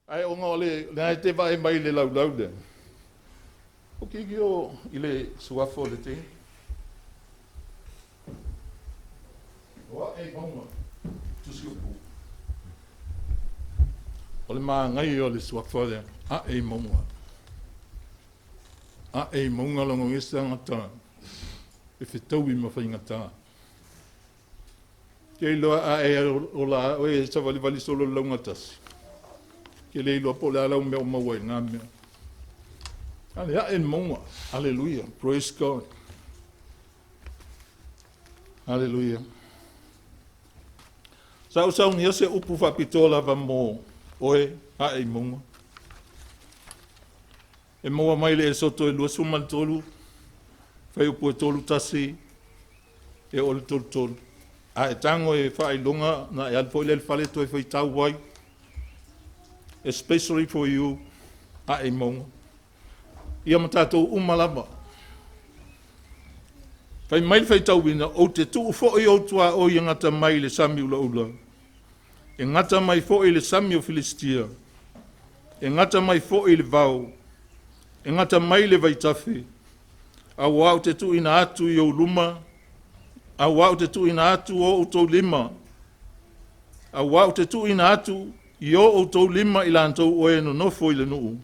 Ai o ngā ole, nā te vai mai le lau lau le. O ki o i le suafo le te. Wa e maunga, tusi o pu. O le maa ngai o le suafo le, a e maunga. A e maunga longo ngesa ngata. E whetau i mawhai ngata. Kei loa a e o la, o e sa wali wali solo launga tasi. Ke le loa po le alau mea o maua e ngā mea. Ale a e maunga. Hallelujah. Praise God. Hallelujah. Sau sau ni ase upu whapitola wa mō oe a e maunga. E maua mai le e soto e lua sumal tolu. Whai upu e tolu tasi. E ole tolu tolu. A e tango e whai longa na e alfo ile whale to e whai tau wai. Especially for you, a e maunga. Ia matatou umalama. Whai mai whai tau wina, o te tuu fo i o tua o i ngata mai le sami ula ula. E ngata mai fo i le sami o Filistia. E ngata mai fo i le vau. E ngata mai le vaitafi. A wau te tuu ina atu i o luma. A wau te tuu ina atu o utou lima. A wau te tuu ina atu i o tau lima i lantou o e no nofo i le nuu.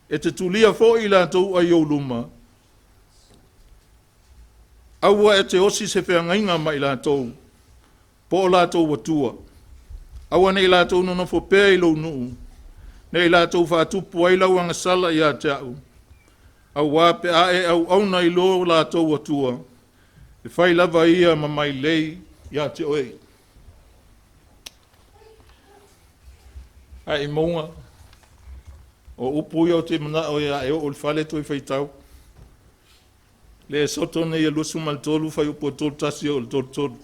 E te tulia fo i lantou a i o luma. Aua e te osi se whea ngainga ma i lantou. Po o lantou watua. Aua ne i lantou no nofo pēr i lo nuu. Ne i lantou whaatupu ai lau anga sala i a te au. Aua pe a e au auna i lo lantou watua. E whai lava ia ma mai lei i a te oe. Ai maunga o upu i o te mana o ia e o le whale toi whaitau. Le soto ne ia lusu mal tolu whai upu o tolu tasi o le tolu tolu.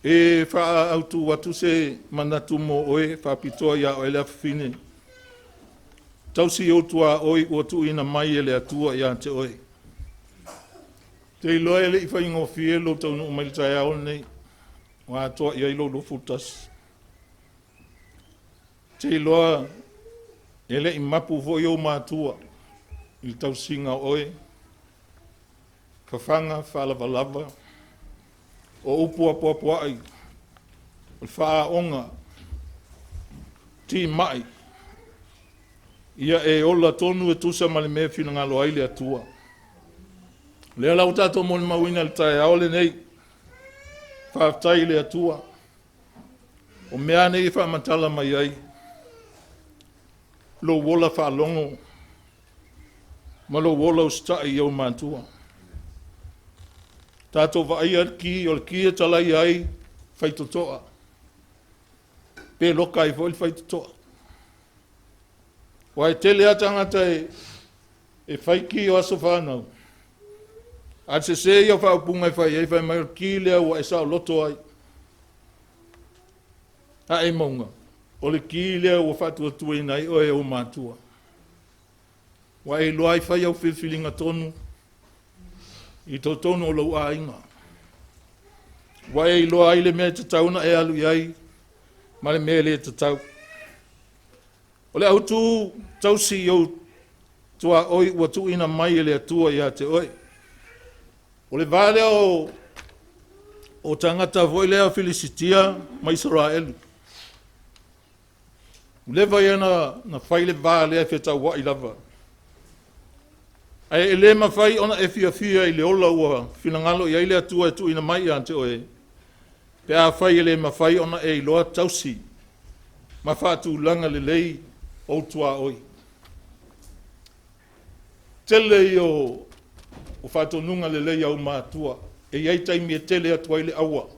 E wha autu watu se manatu mo oe wha pitoa ia o ele awhine. Tausi o tua oi o tu ina mai ele atua ia te oe. Te iloa ele i whai ngofie lo tau nu umalitai au nei. Wa atoa ia ilo lo futas. Te iloa ele i mapu vo i o mātua. I tau singa oe. Kawhanga, whalavalava. O upua puapua ai. O whaa onga. Ti mai. Ia e ola tonu e tusa male mea whina ngalo aile atua. Lea lau tato moni mawina le tae aole nei. Whaftai le atua. O mea nei whamatala mai ai. Lo wola whalongo. Ma lo wola ustai i au mātua. Tato vai ki o le ki e talai ai whaitotoa. Pe loka i fo i whaitotoa. Wa e tele atangata e whaiki o aso whanau. A se se ia whaupunga i whai mai o ki lea wa e sao loto ai. Ha e maunga. O le ki lea wa whatua tue nei o e o mātua. Wa e loa i whai au whilwhilinga tonu. I tau tonu o lau a inga. Wa e loa ai le mea te tauna e alu iai. Ma le mea le te tau. O le autu tausi i tua oi ua tu ina mai e le atua i a te oi. O le vale o tangata voi lea Filisitia ma Israelu. Leva ia na whaile vale e whetau wa i lava. Ai e le ma whai ona e fia i le ola ua finangalo i aile atua e tu ina mai ante oe. Pe a whai e le ma whai ona e iloa tausi. Ma whatu langa le lei o tua oi. Tele i o whatu nunga le lei au mātua. E iei taimi e tele atua i le aua.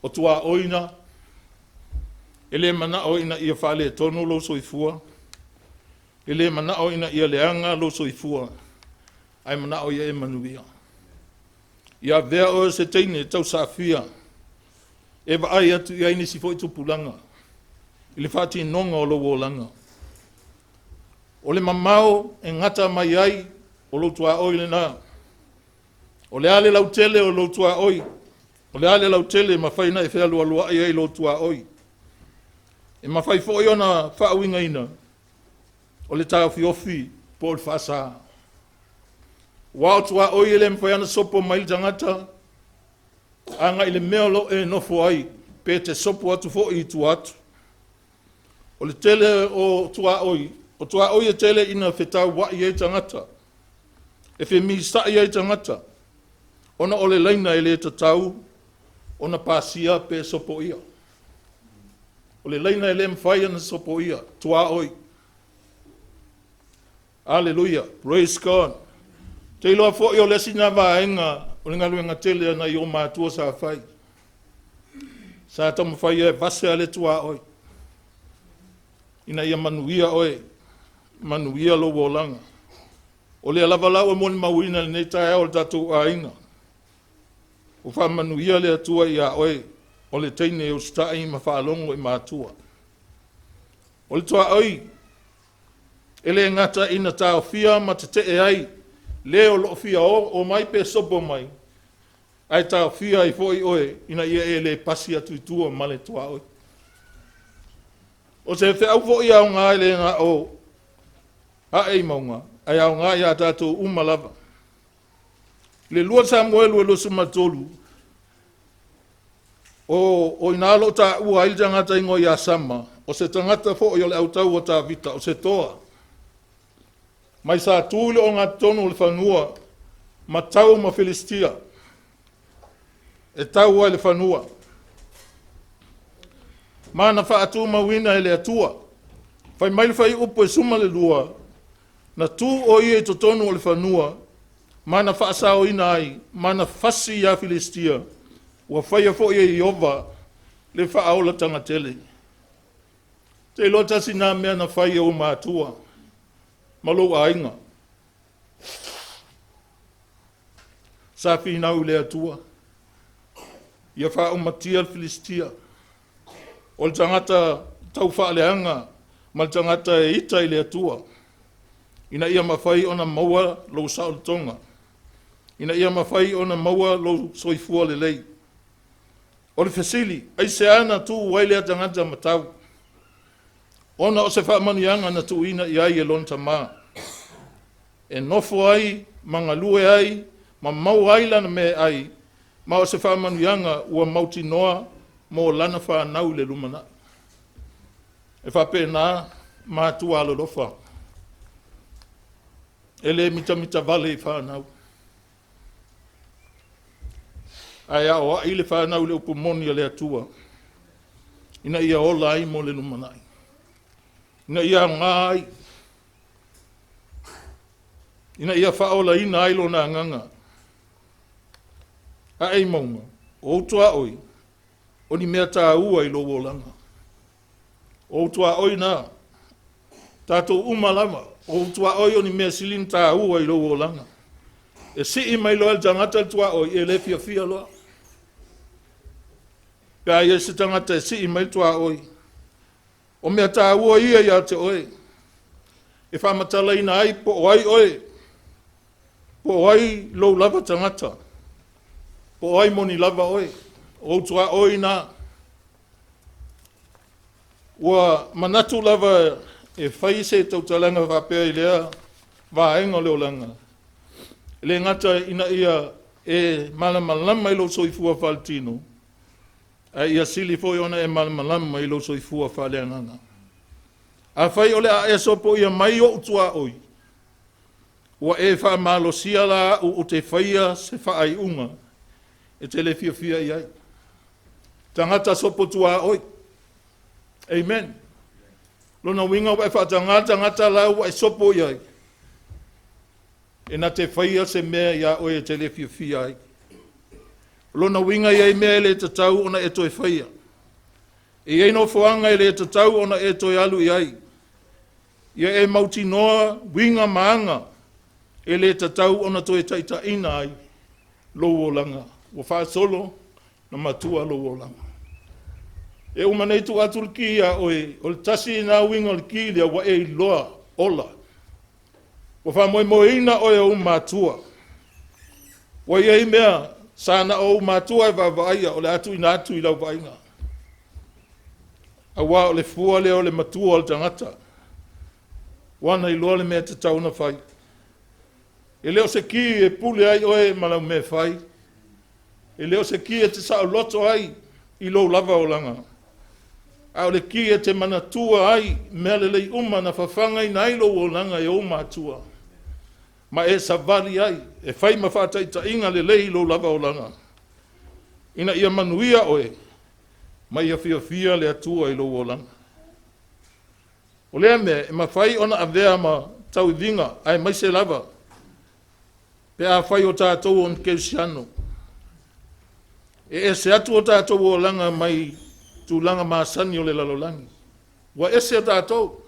O tua oina. Ele mana oina ia whale e tonu lo soifua. Ele mana oina ia leanga lo soifua. Ai mana o ia e manuia. Ia vea o se teine tau safia. E wa ai atu ia ini sifo i tupulanga. Ile whati nonga o lo wolanga. O le mamao e ngata mai ai o lo tua oile na. O le ale lau tele o lo tua oi. O le ale lau tele mawhai na e whea lua lua ia i lo tua oi. E mawhai fo i ona whaawinga ina. O le tau fiofi po le whasa. Wao tua oi ele mwhai ana sopo mai tangata. Anga ile mea lo e nofo ai. Pe te sopo atu fo i tu atu. O le tele o tua oi. O tua oi e tele ina whetau wa i e tangata. E whi mi sa i e tangata. Ona ole leina ele tatau. Ona pasia pe sopo ia. O le leina ele mwhai ana sopo ia. Tua oi. Hallelujah. Praise God. Te iloa fo i o lesi nga vaenga. O le ngaluenga tele ana i o mātua sa whai. Sa tamu whai e vase ale tua oi. Ina ia manuia oe. Manuia lo wolanga. O le alava lau e moni mawina le nei tae o le tatu a inga. O wha manuia le atua i a oe. O le teine e ustai ma whaalongo i mātua. O le tua oi. Ele ngata ina tau fia ma te te e ai. Leo lo fia o mai pe sopo mai. Ai tau fia i foi oe. Ina ia e le pasi atu i tua ma le tua oi. O se whea ufo i au ngā ele ngā o. A ei maunga. Ai au ngā ia tātou umalava. Le lua Samuelu e lo sumatolu. O inalo ta ua ili tangata ingo i asama. O se tangata fo o le au tau o ta vita. O se toa. Mai sa tūle o ngā tonu le whanua. Ma tau ma Filistia. E tau ai le whanua. Mana wha atu mawina e le atua. Whai mai le whai upo e suma le lua. Na tū o i e to tonu o le whanua. Mana wha asao ina ai. Mana fasi ia Filistia. Ua whai a fo i e iova. Le wha aola tangatele. Te lota si nā mea na whai o mātua. Malo a inga. Sa whiinau le atua. Ia wha umatia Filistia. O le tangata tau whaaleanga. Ma le tangata e ita i le atua. Ina ia mawhai ona maua lo sao le tonga. Ina ia mawhai ona maua lo soifua le lei. O le fesili, ai se ana tu waile a tangata matau. Ona o se whaamanianga na tu ina i ai e lonta maa. E nofo ai, mangalue ai, ma mau ai lana me ai, ma o se whaamanianga ua mauti noa mo lana whanau le lumana. E whapena mātua alo lofa. Ele mita vale i whanau. Ai a oa i le whanau le upumoni a le atua. Ina ia ola ai mo le lumanai. Ina ia ngai. Ina ia whaola ina ailo na nganga. A ei maunga. O tua oi. O ni mea tā ua i lo wolanga. O tua oi na. Tātou umalama. O tua oi o ni mea silin tā ua i lo wolanga. E si i mai loa tangata tua oi e le fia loa. Pea ia se tangata e si i mai tua oi. O mea tā ua ia ia te oi. E whamatala ina ai po oi oi. Po oi lo lava tangata. Po oi moni lava oi. O tua oi na. Ua manatu lava e whai se tautalanga whapea i lea. Vaenga leo langa. Le ngata ina ia e malamalama i lo soifua whaltino. A ia sili foi ona e malamalama i lo soifua whaleananga. A whai ole a e sopo ia mai o utua oi. Ua e wha malo sia la o te whaia se whaai unga. E te le fia iai. Tangata sopo tua oi. Amen. Lona winga wa e wha tangata lau e sopo iai. E na te whaia se mea ia oi e te le fia ai. Lona winga iai mea le tatau ona e toi whaia. E eino fuanga e le tatau ona e toi alu iai. Ia e mauti noa winga maanga. E le tatau ona toi taita ina ai. Lo langa. Wa wha solo na matua lo langa. E umanei tu atul ki ia oi. O le tasi na winga le ki lia wa e loa ola. Wa wha moe ina oi o matua. Wa iai mea Sana o matua e vavaia o le atu ina atu i lau vainga. Awa o le fua le o le matua o le tangata. Wana i loa le mea te tauna fai. E leo se ki e pule ai oe malau me fai. E leo se ki e te sao loto ai i lo lava o langa. A o le ki e te manatua ai mea le lei uma na fafanga i nailo o langa e o matua. Ma e savali ai, e fai mawhātai ta inga le lei lo lava o langa. Ina ia manuia oe, ma ia fia le atua i lo o langa. O lea mea, e mawhai ona avea ma tau vinga, ai mai se lava. Pe a whai o tātou on keusiano. E se atu o tātou o langa mai tu langa maasani o le lalolangi. Wa ese o tātou.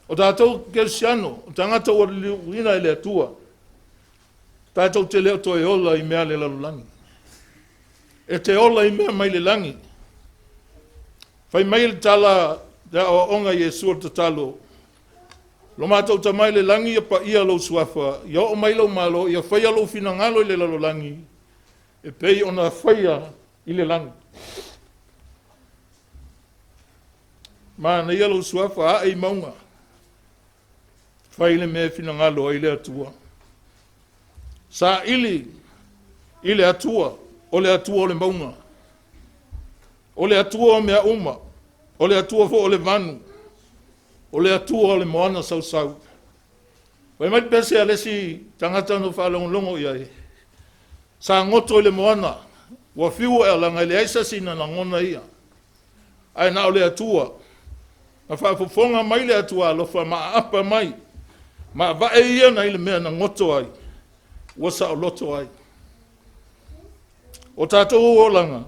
O tātou keusiano, o tangata o lina e le atua. Tātou te leo to e ola i mea le lalolangi. E te ola i mea mai le langi. Whai mai le tala da o onga Yesu o te talo. Lo mātou ta mai le langi e pa ia lo suafa. Ia o mai lo malo, ia whai alo fina ngalo i le lalolangi. E pei ona whaia i le langi. Ma na ia lo suafa a e maunga. Whai le mea fina ngalo i le atua. Sa ili le atua, o le atua o le maunga. O le atua o mea uma. O le atua fo o le vanu. O le atua o le moana sau sau. Wai mai pese a lesi tangata no whalongo iai. Sa ngoto le moana. Wa fiu e langa le aisa sina na ngona ia. Ai na o le atua. Na whaafofonga mai le atua alofa ma apa mai. Ma va e ia na ile mea na ngoto ai. Wasa o loto ai. O tātou o langa.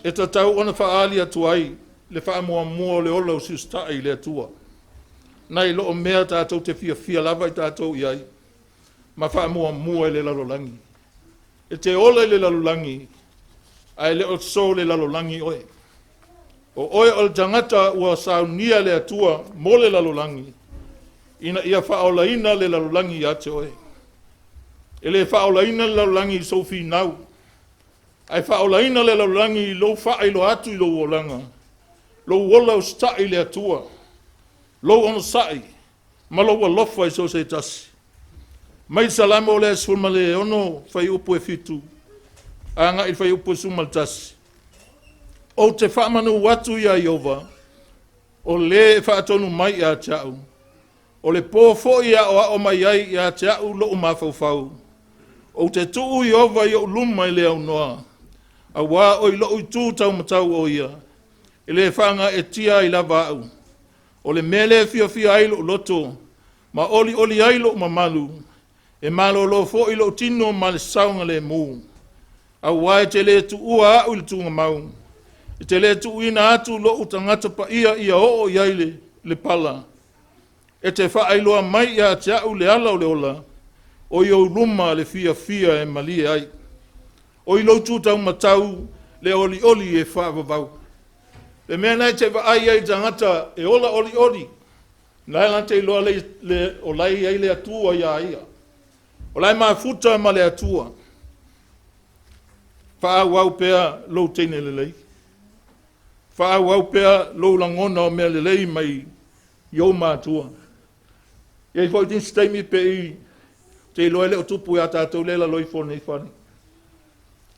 E tatau ona whaali atu ai. Le wha mua le ola o siusta i le atua. Nai lo o mea tātou te fia lava i tātou iai. Ma wha mua le lalolangi. E te ola i le lalolangi. Ai le o so le lalolangi oe. O oe o le tangata ua saunia le atua mo le lalolangi. Ina ia wha ola ina le lalolangi i ate oe. E le wha ola ina le lalolangi i sofi nau. Ai wha ola ina le lalolangi i lo wha i lo atu i lo olanga. Lo wola o stai le atua. Lo ono sai. Ma lo wa lofa i so se tasi. Mai salama o le asfulma le ono fai upo e fitu. Anga i fai upo e sumal tasi. O te whaamanu watu ia Iova. O le whaatonu mai a tau. O le pōfo ia o ao mai ai ia tau lo umafau. O te tuu Iova i o luma i le au noa. A wā o i lo i tū tau matau o ia. E le whanga e tia i lava au. O le mele fia ailo loto. Ma oli ailo mamalu. E malo lo fo ilo tino ma le saunga le mu. A wai te le tu ua au le tunga mau. E te le tu ina atu lo utangata pa ia o iaile le pala. E te wha ailoa mai ia te au le ala o le ola. O i o luma le fia e malie ai. O i lo tu tau matau le oli e wha vavau. Le mea nei te ai ai tangata e ola oli. Nai lan te loa le o lai ai le atua ia ia. O lai maa futa ma le atua. Wha wau pea lo teine le lei. Wha wau pea lo langona o mea le lei mai iau mātua. Iei fwoi tin steimi pe i te loa le o tupu ia tātou lela loi fone i whani.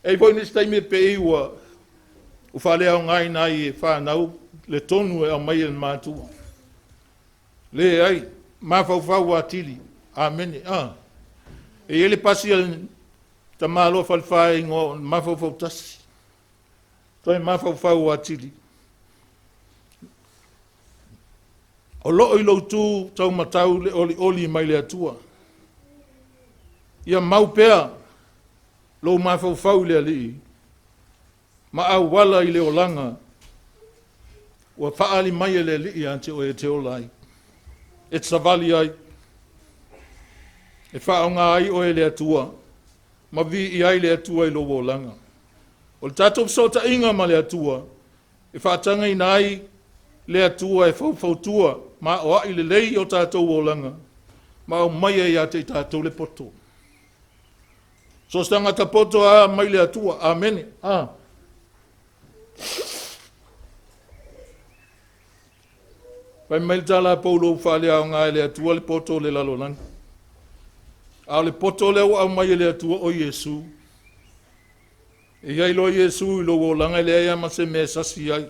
Ei fwoi ni steimi pe i ua u whale au ngai nai e whanau le tonu e au mai e mātua. Le ai, mawhau a tili. Amene. E ele pasi al ta malo whalwhai ngō mawhau tasi. Toi mawhau a tili. O loo i loutu tau matau le oli mai le atua. Ia mau pea lo mawhau le ali. Ma au wala i le olanga. Ua whaali mai e le ali ante o e te olai. E savali ai. E whaonga ai o e le atua. Ma vi i ai le atua i lo olanga. O le tatou sota inga ma le atua. E whaatanga ina ai le atua e fautua. Ma o ai le lei o tatou olanga. Ma o mai e ia te tatou le poto. So stanga tapoto a mai le atua. Amen. Pai mai tala paulo fale au ngā le atua le poto le lalolang. A le poto le au mai le atua o Yesu. E iai lo Yesu ilo o langa le ia ma se me sasi ai.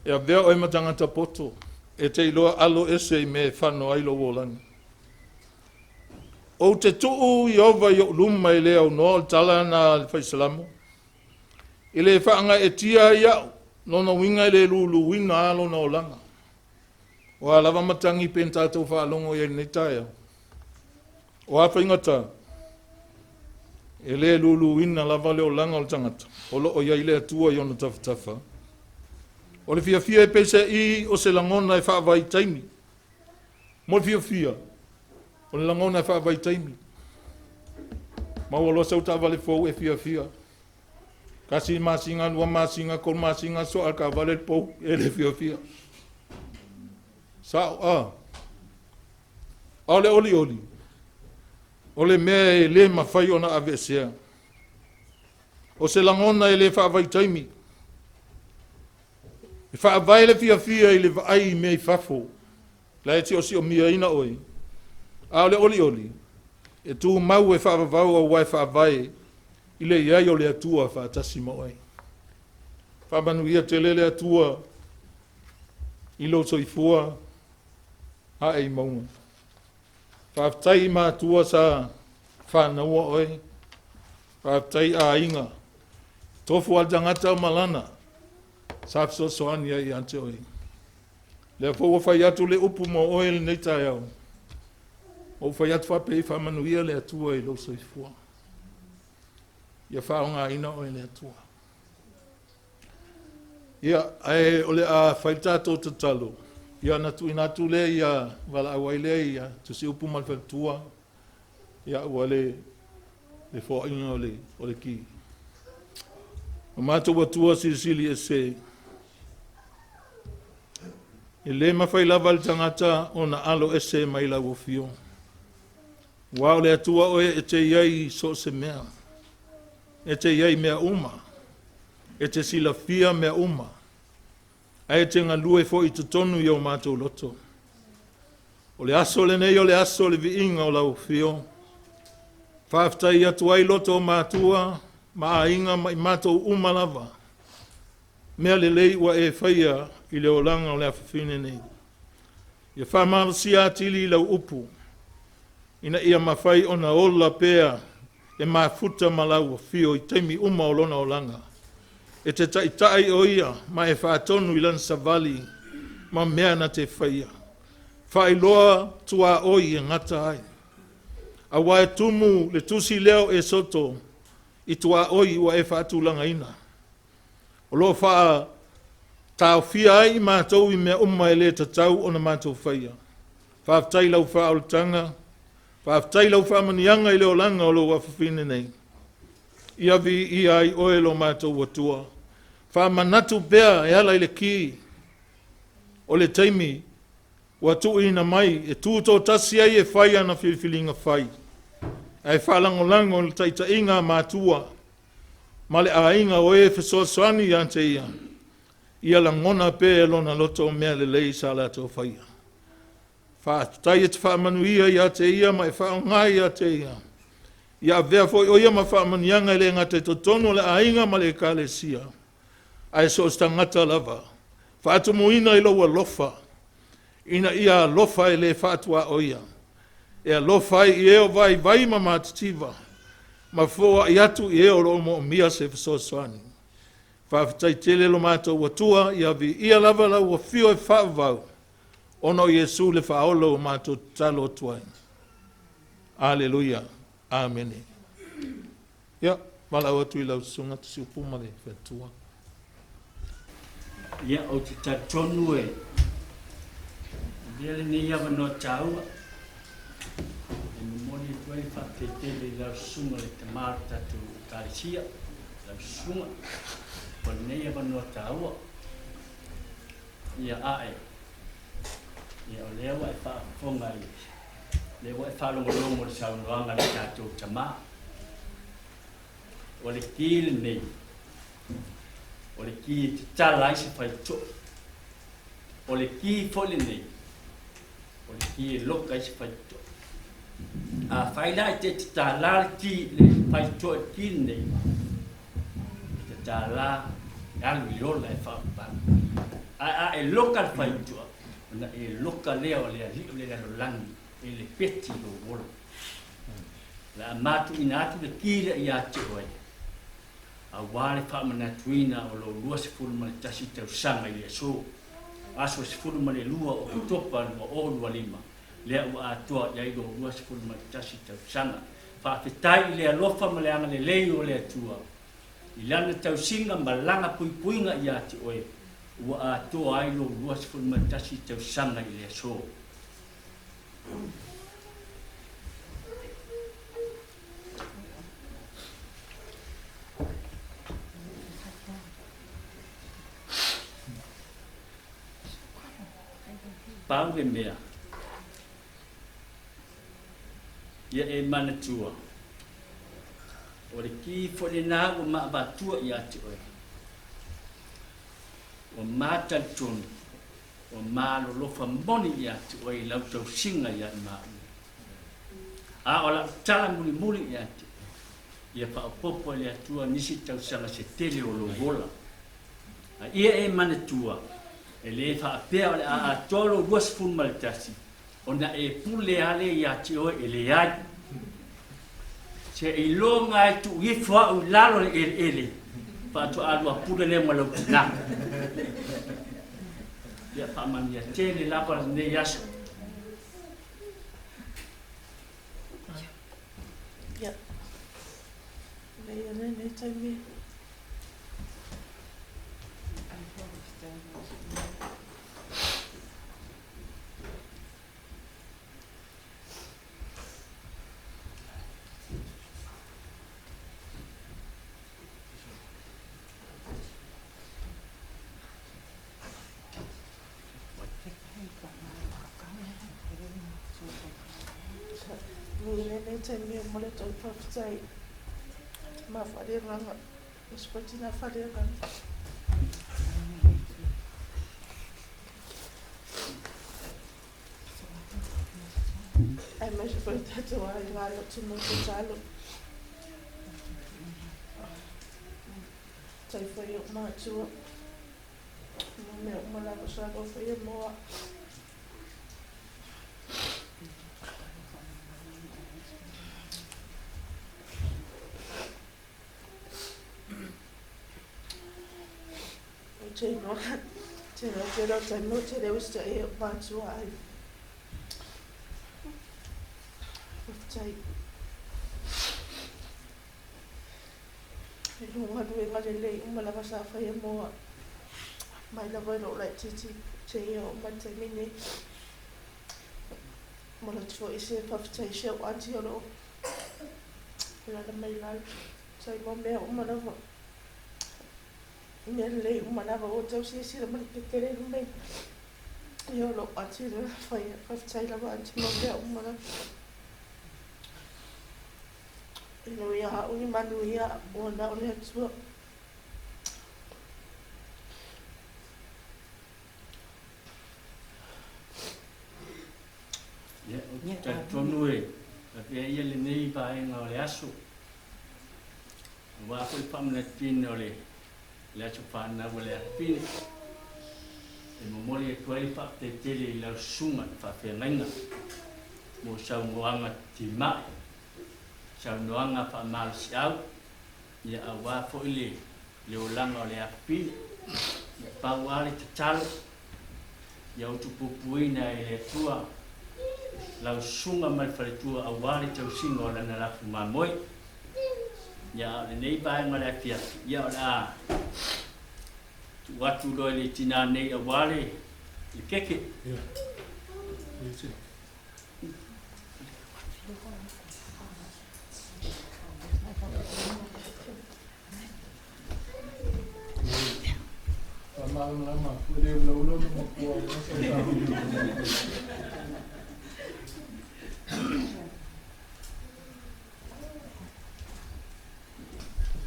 E a vea oi matanga ta poto. E te iloa alo ese me whano ai lo o langa. O te tuu i ova i o luma i lea o noa tala na le whaisalamu. I le whaanga e tia iau. Lona winga i le lulu wina alo na o langa. O a lava matangi pen tātou whaalongo i nei taia. O a whaingata. E le lulu wina lava leo langa o tangata. O lo o iai lea tua i ono tawhatafa. O le fia e pese i o se langona e whaavai taimi. Mo le fia. O le langona e whaavai taimi. Mau alo sau ta vale fau e fia. Kasi masinga, lua masinga, kol masinga, so al ka vale pou e le fia. Sao ole oli. Ole me le mafai ona avesea. O se langona e le whaavai taimi. E whaavai le fia i le vai me i fafo. La e ti o si o mia ina oi. Ole oli. E tu mau e whaavavau o wai whaavai. I le iai o le atua whaatasi mo oi. Whaamanu ia te le atua. I lo so i fua. Ha e maunga. Whaaftai ma tua sa whanaua oi. Whaaftai a inga. Tofu al tangata o malana. Saf so soania i ante oi. Le fo whai atu le upu mo oi le neita iau. O whai atu whape i whamanuia le atua i lo so i fua. Ia whaonga ina oi le atua. Ia ai ole a whaitato te talo. Ia natu inatu le ia wala awai le ia tu si upu mal tua. Ia wale le fo inga ole ki. O mato watua sili e se. E le mawhai lava le tangata o na alo ese mai la wofio. Wao le atua oe e te iai so se mea. E te iai mea uma. E te sila fia mea uma. Ai te ngā lue fo i te tonu i o mātou loto. O le aso le nei o le aso le vi inga o lau fio. Whaaftai atu ai loto o mātua, maa inga mai mātou umalava. Mea le lei wa e whaia i le olanga o le awhawhine nei. Ia whamavasi atili i lau upu. Ina ia mawhai o na ola pea e mafuta malau o fio i teimi uma o lona olanga. E te taitai o ia, ma e whaatonu i lan savali, ma mea na te whaia. Whailoa tua oi e ngata ai. A wae tumu le tusi leo e soto, i tua oi wa e whaatulanga ina. O lo wha tau fia ai mātou i mea umma e le tatau o na mātou whaia. Whaaftai lau wha aultanga, whaaftai lau wha manianga i leo langa o lo wafafine nei. Ia vi i ai oe lo mātou watua. Wha manatu bea e ala i le ki. O le teimi, watu ina mai, e tūtō tasi ai e whai ana whiwhilinga whai. Ai whalango lango le taita inga mātua. Ma le a inga oe whesoaswani i ante ia. Ia la ngona pe e lona loto o mea le lei sa la tō whaia. Wha tai e te wha manuia i ate ia, ma e wha ngai i ate ia. Ia vea foi o ia ma wha manianga le ngate to tono le ainga ma le ka le sia. Ai so stangata lava. Wha atu muina i loa lofa. Ina ia lofa e le wha atua o ia. E a lofa i eo vai ma matativa. Ma fua i atu i eo lo mo mia se fiso swani. Wha fitai tele lo mato watua ia vi ia lava la ua fio e wha vau. Ono Yesu le wha olo o mato talo tuai. Aleluia. Amen. Ya, wala watu i lau sunga tu si upuma le whetua. Ia o te tatonu e. Dele ni ia wano taua. E mimoni tuai whaketele i lau sunga le te marta tu karisia. Lau sunga. O ne ia wano taua. Ia ae. Ia o lewa e whaafonga i. Le wa fa lo le saunoanga le tatou tama o le kile nei o le ki te tala se fai to o le ki fole nei o le ki loka se fai to a fai la te tala ki le fai to ki nei te tala alu yola e fa pa a e loka fai to na e loka le o le lo langi e le peti lo wolo la matu inatu le kile ia te oi a wale fa mana tuina o lo lua se fulu ma tasi te sanga ile so aso se fulu ma le lua o topa o lua lima le o atua ya i lo lua se fulu ma tasi te sanga fa fetai le alofa ma le anga le lei o le atua i lana tau singa ma langa puipuinga ia te oi o atua ai lo lua se fulu ma tasi te sanga ile so pau ke mea ia e mana tua o le ki fole na o ma batua ia te oi o mata tun o ma lo lofa moni ia te oi lau tau singa ia ma a o la tala muli muli ia te ia pa popo le atua nisi tau sanga se tele o lo vola ia e mana tua e le fa pea o le a tolo duas fun maltasi ona e pule ale ia te o e le ai se i longa e tu i fua u lalo le ele pa to alu a pule le mo lo na ia pa man ia tele la pa ne yaso ya ne taimi taimi mo le toi pafutai ma fare ranga espatina fare ranga ai mas foi tanto ai lá no tumo talo sai foi uma tua mo la cosa go foi mo Tēnā tai mo te reo sta e mātua ai. Whaftai. E runga nui ngare lei umalanga sa whai e moa. Mai la vai ro lai titi te eo matai mine. Mala tua e se whaftai se o anti oro. Lala mai lai. Tai mo mea umalanga. Nelle umanava o tau si la mali pekere rumei io lo ati la fai la vanti mo bea umana ino ia uni manu ia o na o le atua ta tonue pe ia le nei pa nga o le aso wa ko pamna tin o le le atu whana wale apine e momoli e tuai pa te tele i lau sunga i whawhengainga mo sau ngoanga ti mai sau noanga pa malsi au ia a wafo i le o langa o le apine ia pau ale te talo ia utu pupuina i le tua lau sunga mai whare tua a wale tau singa o lana lafu mamoi ya le nei bai ma le pia ya la tu watu lo le tina nei a wale le keke ya isi lama puede ulo mo ko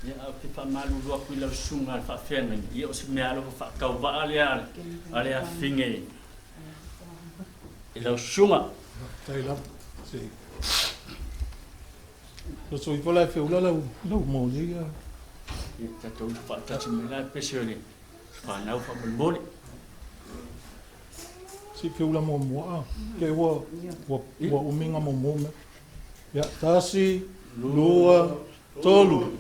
ya whamalulu aku I lau sunga whawhenga. Ia o si mea loko whakau wa ale a whinge. I lau sunga. Tai lau, si. Lo soi pola e whiula lau mo lia. I tatou whaatati me lai pese o le whanau whamulmole. Si whiula mo mua, ke ua uminga mo me. Ia, tasi, lua, tolu.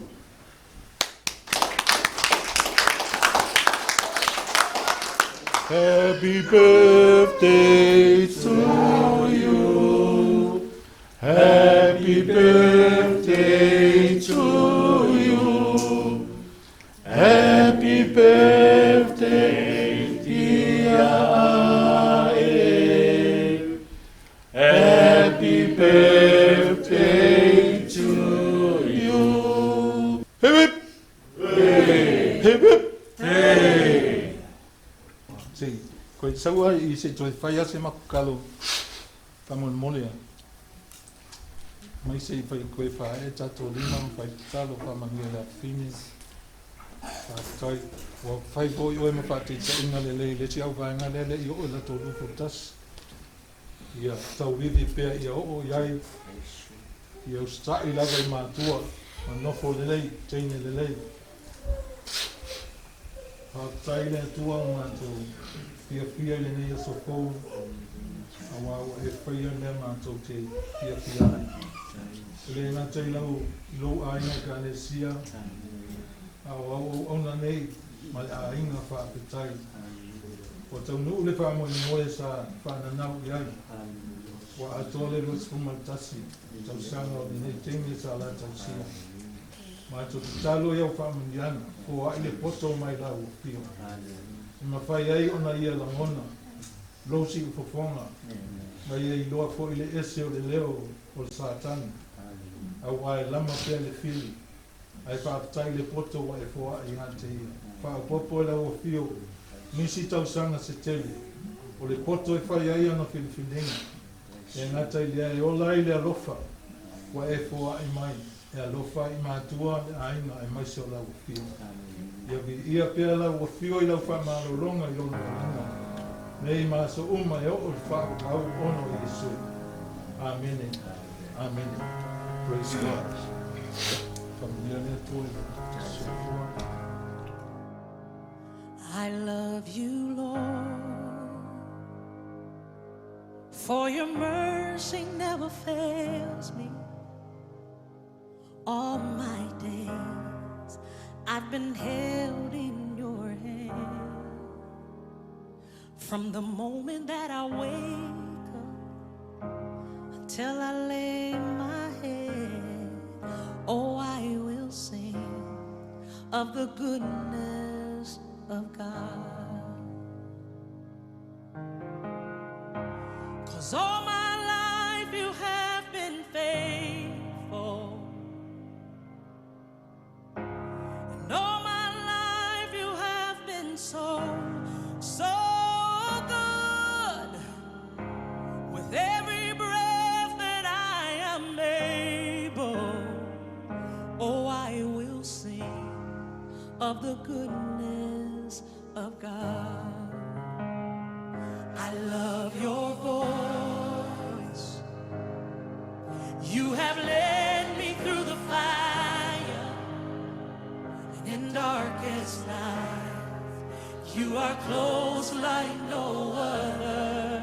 Happy birthday to you. Happy birthday to you. Happy birthday, dear Ae. Happy birthday to you. Hip hip. Hey. Hip hip. Hey. Si, koe saua I se toi whaia se makukalo tamon molea. Mai se whai koe whae tato lima whai talo whamangia la whine. Whai wa whai boi oe ma whate ta inga lele le ti au vaenga lele I o la to lupo tas. Ia tau vivi pia I o iai. Ia ustai lawa I mātua. Ma nofo lelei, teine lelei. Whai le tua o mātua. Pia le nei a sofou. Awa o e whaia le mātua te pia ai. Le ngā tei lau aina ka le sia. Au na nei ma le ainga whaapetai. O tau nuu le whaamoe moe sa whananau I ai. Wa atole rus kumaltasi. Tau sanga o nei tengi sa la tau sia. Ma to talo iau whaamandiana. Ko ai le poto mai lau o pio. Ma whai ai ona ia langona. Losi ufofonga. Ma ia I loa fo I le ese o le leo o le sātani. Au ai lama pia le fili. Ai whaapetai le poto wa e foa I hante ia. Whaapopo e lau o fio. Nisi tau sanga se tele. O le poto e whai ai ana filifilinga. E ngata I lea e ola I le alofa. Wa e foa I mai. E alofa I mātua le aina e maise o lau o fio. Ia vi ia pia lau o fio I lau whaamaloronga I lona inga. Nei maso uma e o le whaakau ono I Yesu. Amen. Amen. Praise God. I love you, Lord, for your mercy never fails me. All my days I've been held in your hand. From the moment that I wake up until I lay my head, oh, I will sing of the goodness of God. 'Cause all my life you have been faithful, and all my life you have been so good. With every breath that I am able, oh, I will sing of the goodness of God. I love your voice. You have led me through the fire, and in darkest night, you are close like no other.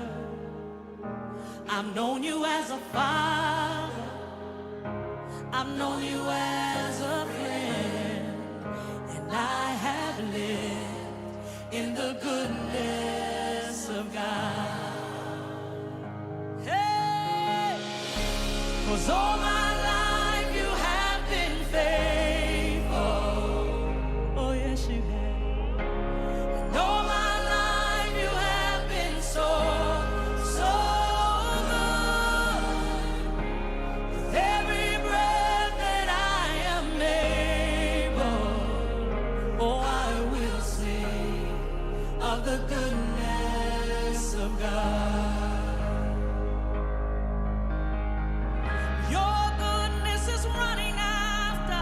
I've known you as a father, I've known you as a friend, and I have lived in the goodness of God. Hey, 'cause all my life you have been faithful. Oh yes you have. And all my life you have been so good. With every breath that I am able, oh I will sing of the goodness of God. Your goodness is running after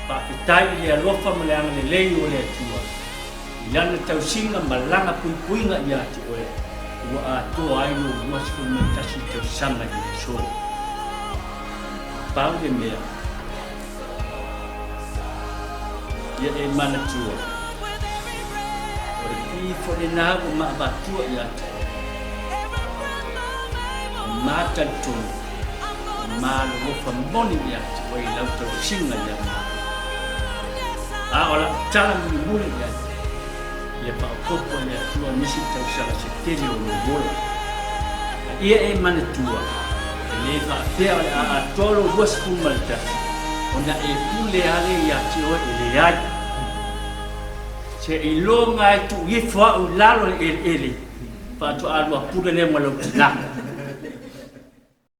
Pakitai le alofa ma le anga le lei o le atua. Ilana tausinga malanga puipuinga ia te oe. Ua atoa aino uasku me tasi tausanga i le so. Pau le mea. Ia e mana tua. O le pifo le nago ma abatua ia te oe. Mata tonu. Malo lofa moni ia te oe i lau tausinga ia maa. Ola tala muli ia. Ia pa kopo ia tua misi tau sara se tele o lo bola. Ia e mana tua. Le fa pea a tolo was kumalta. Ona e pule ale ia te o ele ai. Se i longa tu i fa u lalo ele. Pa to alwa pule le malo tina.